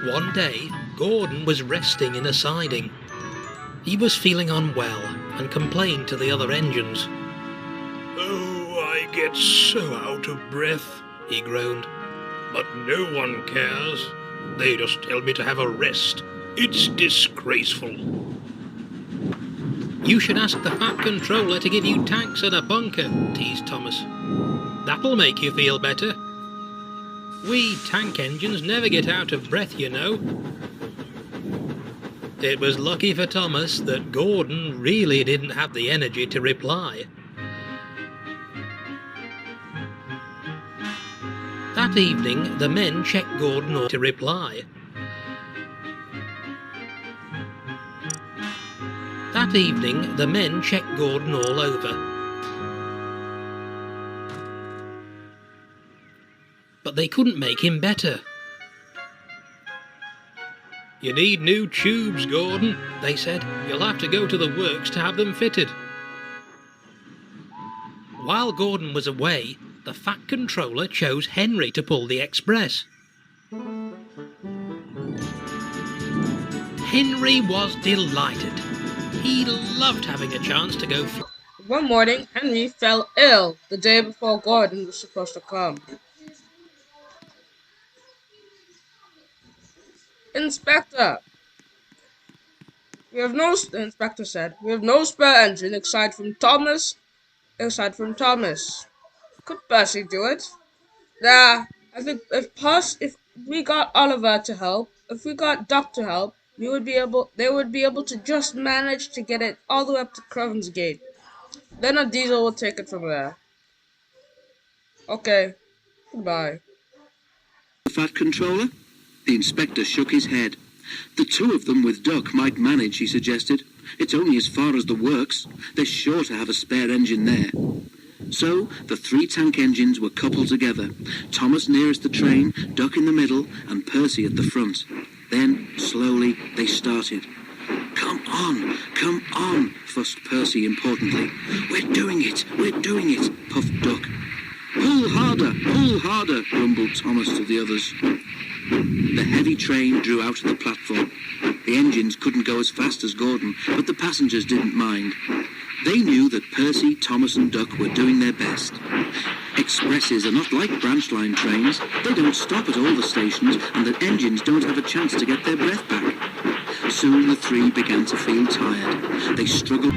One day, Gordon was resting in a siding. He was feeling unwell and complained to the other engines. "Oh, I get so out of breath," he groaned. "But no one cares. They just tell me to have a rest. It's disgraceful." "You should ask the Fat Controller to give you tanks and a bunker," teased Thomas. "That'll make you feel better. We tank engines never get out of breath, you know." It was lucky for Thomas that Gordon really didn't have the energy to reply. That evening, the men checked Gordon to reply. That evening, the men checked Gordon all over. But they couldn't make him better. "You need new tubes, Gordon," they said. "You'll have to go to the works to have them fitted." While Gordon was away, the Fat Controller chose Henry to pull the express. Henry was delighted. He loved having a chance to go flying. One morning, Henry fell ill the day before Gordon was supposed to come. "Inspector, the inspector said, we have no spare engine aside from Thomas. Could Percy do it?" "Nah, I think if we got Oliver to help, if we got Duck to help, they would be able to just manage to get it all the way up to Craven's Gate. Then a diesel will take it from there." "Okay, goodbye." The Fat Controller? The inspector shook his head. The two of them with Duck might manage, he suggested. It's only as far as the works. They're sure to have a spare engine there. So the three tank engines were coupled together, Thomas nearest the train, Duck in the middle, and Percy at the front. Then, slowly, they started. Come on, fussed Percy importantly. We're doing it, puffed Duck. Pull harder, rumbled Thomas to the others. The heavy train drew out of the platform. The engines couldn't go as fast as Gordon, but the passengers didn't mind. They knew that Percy, Thomas and Duck were doing their best. Expresses are not like branch line trains. They don't stop at all the stations, and the engines don't have a chance to get their breath back. Soon the three began to feel tired. They struggled.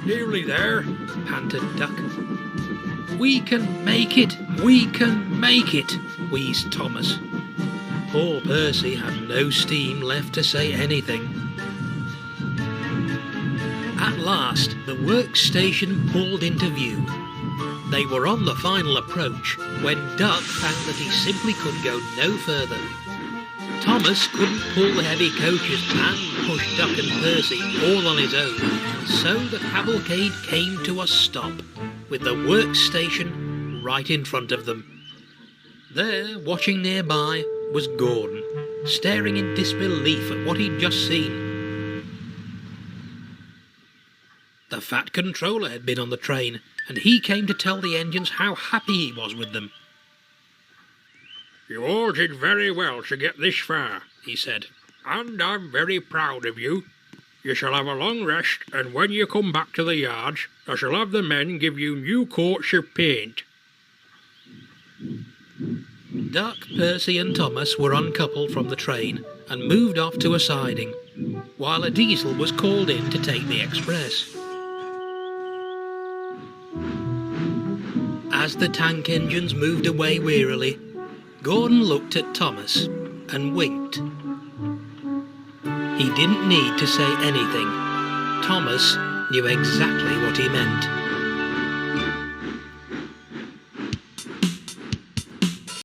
Nearly there, panted Duck. We can make it! We can make it! Wheezed Thomas. Poor Percy had no steam left to say anything. At last, the workstation pulled into view. They were on the final approach when Duck found that he simply could go no further. Thomas couldn't pull the heavy coaches and push Duck and Percy all on his own, so the cavalcade came to a stop, with the workstation right in front of them. There, watching nearby, was Gordon, staring in disbelief at what he'd just seen. The Fat Controller had been on the train, and he came to tell the engines how happy he was with them. "You all did very well to get this far," he said, "and I'm very proud of you. You shall have a long rest, and when you come back to the yards, I shall have the men give you new coats of paint." Duck, Percy and Thomas were uncoupled from the train and moved off to a siding, while a diesel was called in to take the express. As the tank engines moved away wearily, Gordon looked at Thomas and winked. He didn't need to say anything. Thomas knew exactly what he meant.